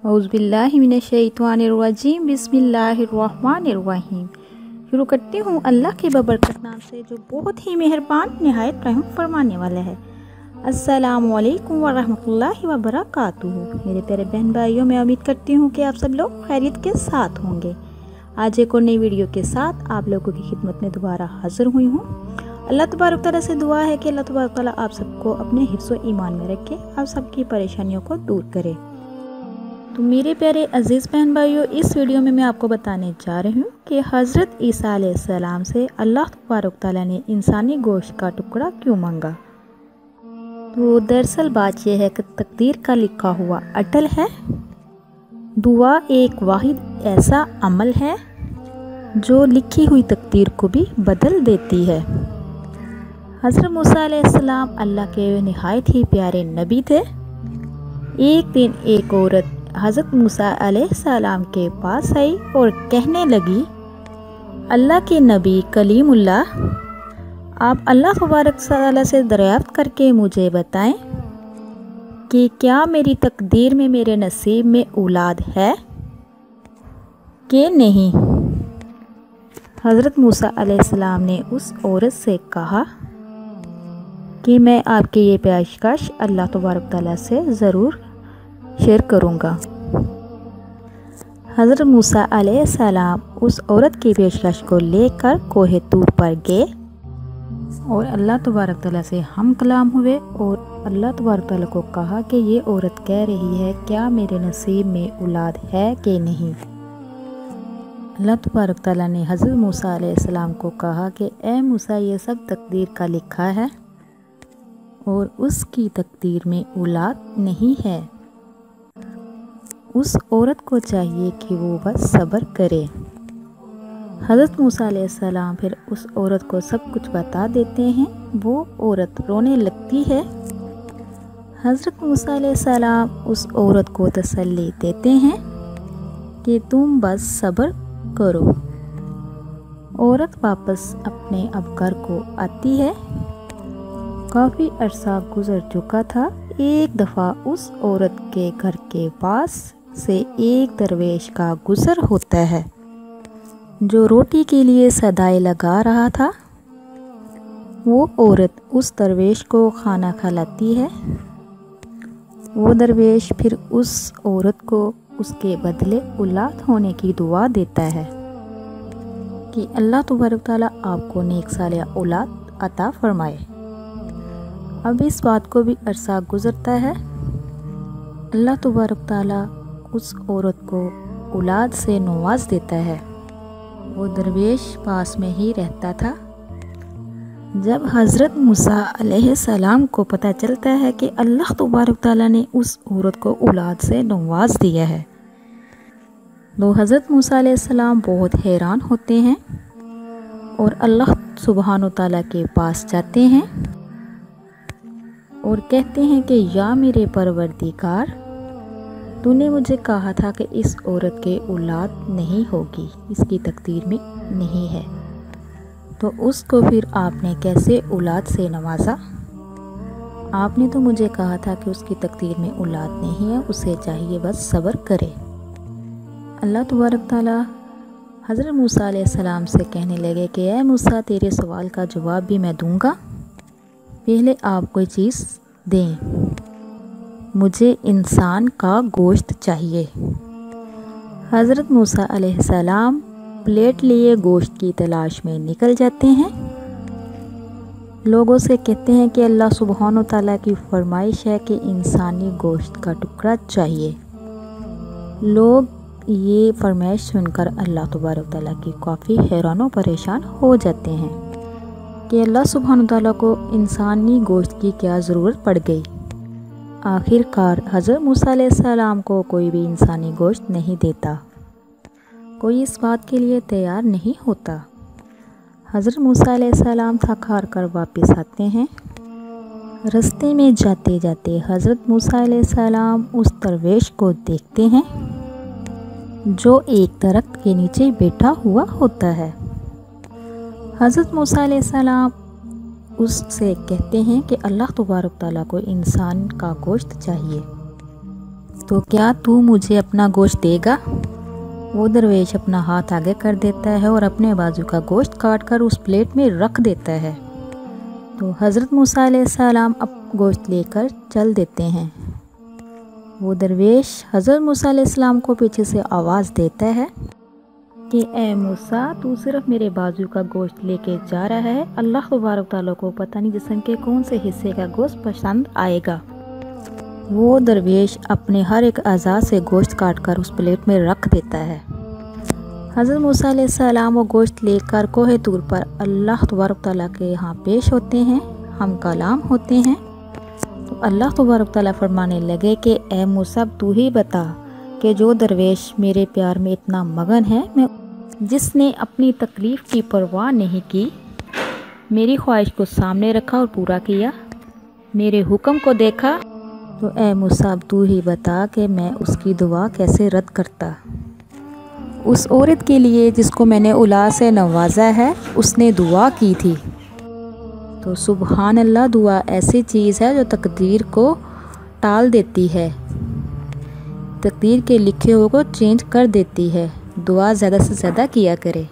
औज़ुबिल्लाहिमिनश्शैतानिर्रजीम बिस्मिल्लाहिर्रहमानिर्रहीम। शुरू करती हूँ अल्लाह के बबरकत नाम से जो बहुत ही मेहरबान निहायत रहम फरमाने वाला है। अस्सलामु अलैकुम वरहमतुल्लाहि वबरकातुहू। मेरे प्यारे बहन भाइयों, मैं उम्मीद करती हूँ कि आप सब लोग खैरियत के साथ होंगे। आज एक और नई वीडियो के साथ आप लोगों की खिदमत में दोबारा हाजिर हुई हूँ। अल्लाह तबारक तआला से दुआ है कि अल्लाह तबारक तआला आप सबको अपने हिफ्ज़ व ईमान में रखे, आप सबकी परेशानियों को दूर करे। तो मेरे प्यारे अजीज़ बहन भाइयों, इस वीडियो में मैं आपको बताने जा रही हूँ कि हज़रत ईसा अलैहिस्सलाम से अल्लाह तबारक तआला ने इंसानी गोश्त का टुकड़ा क्यों मांगा। तो दरअसल बात यह है कि तकदीर का लिखा हुआ अटल है। दुआ एक वाहिद ऐसा अमल है जो लिखी हुई तकदीर को भी बदल देती है। हज़रत मूसा अलैहिस्सलाम अल्लाह के निहायत ही प्यारे नबी थे। एक दिन एक औरत हज़रत मूसा अलैहिस्सलाम के पास आई और कहने लगी, अल्लाह के नबी कलीमुल्लाह, आप अल्लाह तबारक तआला से दरियाफ्त करके मुझे बताएं कि क्या मेरी तकदीर में, मेरे नसीब में औलाद है कि नहीं। हज़रत मूसा अलैहिस्सलाम ने उस औरत से कहा कि मैं आपकी ये पेशकश अल्लाह तबारक तआला से ज़रूर शेयर करूँगा। हज़रत मूसा अलैहिस्सलाम उस औरत की पेशकश को लेकर कोहे तूर पर गए और अल्लाह तबारक तआला से हम कलाम हुए और अल्लाह तबारक तआला को कहा कि ये औरत कह रही है क्या मेरे नसीब में औलाद है कि नहीं। अल्लाह तबारक तआला ने हज़रत मूसा अलैहिस्सलाम को कहा कि ए मूसा, ये सब तकदीर का लिखा है और उसकी तकदीर में औलाद नहीं है। उस औरत को चाहिए कि वो बस सब्र करे। हज़रत मूसा अलैहिस्सलाम फिर उस औरत को सब कुछ बता देते हैं। वो औरत रोने लगती है। हज़रत मूसा अलैहिस्सलाम उस औरत को तसल्ली देते हैं कि तुम बस सब्र करो। औरत वापस अपने अब घर को आती है। काफ़ी अरसा गुजर चुका था। एक दफ़ा उस औरत के घर के पास से एक दरवेश का गुज़र होता है जो रोटी के लिए सदाएं लगा रहा था। वो औरत उस दरवेश को खाना खिलाती है। वो दरवेश फिर उस औरत को उसके बदले औलाद होने की दुआ देता है कि अल्लाह तबारक तआला आपको नेक सालिया औलाद अता फरमाए। अब इस बात को भी अरसा गुज़रता है। अल्लाह तबारक तआला उस औरत को औलाद से नवाज देता है। वो दरवेश पास में ही रहता था। जब हज़रत मूसा अलैहिस्सलाम को पता चलता है कि अल्लाह तबारक तआला ने उस औरत को औलाद से नवाज दिया है तो हज़रत मूसा अलैहिस्सलाम बहुत हैरान होते हैं और अल्लाह सुब्हान तआला के पास जाते हैं और कहते हैं कि या मेरे परवरदिगार, तूने मुझे कहा था कि इस औरत के औलाद नहीं होगी, इसकी तकदीर में नहीं है, तो उसको फिर आपने कैसे औलाद से नवाजा। आपने तो मुझे कहा था कि उसकी तकदीर में औलाद नहीं है, उसे चाहिए बस सब्र करे। अल्लाह तबारक तआला हज़रत मूसा अलैहिस्सलाम से कहने लगे कि ए मूसा, तेरे सवाल का जवाब भी मैं दूंगा, पहले आप कोई चीज़ दें, मुझे इंसान का गोश्त चाहिए। हज़रत मूसा अलैहिस्सलाम प्लेट लिए गोश्त की तलाश में निकल जाते हैं। लोगों से कहते हैं कि अल्लाह सुब्हान तआला की फरमाइश है कि इंसानी गोश्त का टुकड़ा चाहिए। लोग ये फरमाइश सुनकर अल्लाह तबारक तआला की काफ़ी हैरान व परेशान हो जाते हैं कि अल्लाह सुब्हान तआला को इंसानी गोश्त की क्या ज़रूरत पड़ गई। आखिरकार हज़रत मूसा अलैहिस्सलाम को कोई भी इंसानी गोश्त नहीं देता, कोई इस बात के लिए तैयार नहीं होता। हज़रत मूसा अलैहिस्सलाम थक हार कर वापस आते हैं। रास्ते में जाते जाते हज़रत मूसा अलैहिस्सलाम उस दरवेश को देखते हैं जो एक दरख्त के नीचे बैठा हुआ होता है। हज़रत मूसा अलैहिस्सलाम उससे कहते हैं कि अल्लाह तबारक तआला को इंसान का गोश्त चाहिए। तो क्या तू मुझे अपना गोश्त देगा? वो दरवेश अपना हाथ आगे कर देता है और अपने बाजू का गोश्त काट कर उस प्लेट में रख देता है। तो हज़रत मूसा अलैहिस्सलाम अब गोश्त लेकर चल देते हैं। वो दरवेश हज़रत मूसा अलैहिस्सलाम को पीछे से आवाज़ देता है कि ए मूसा, तू सिर्फ मेरे बाजू का गोश्त लेके जा रहा है, अल्लाह तबारक तआला को पता नहीं जिस्म के कौन से हिस्से का गोश्त पसंद आएगा। वो दरवेश अपने हर एक अज़ा से गोश्त काट कर उस प्लेट में रख देता है। हज़रत मूसा अलैहिस्सलाम वो गोश्त लेकर कोहे तूर पर अल्लाह तबारक तआला के यहाँ पेश होते हैं, हम कलाम होते हैं। तो अल्लाह तबारक तआला फरमाने लगे कि ए मूसा, तू ही बता कि जो दरवेश मेरे प्यार में इतना मगन है, मैं जिसने अपनी तकलीफ़ की परवाह नहीं की, मेरी ख्वाहिश को सामने रखा और पूरा किया, मेरे हुक्म को देखा, तो ए मूसा अब तू ही बता कि मैं उसकी दुआ कैसे रद्द करता। उस औरत के लिए जिसको मैंने औलाद से नवाजा है, उसने दुआ की थी। तो सुबहान अल्लाह, दुआ ऐसी चीज़ है जो तकदीर को टाल देती है, तकदीर के लिखे हुए को चेंज कर देती है। दुआ ज़्यादा से ज़्यादा किया करे।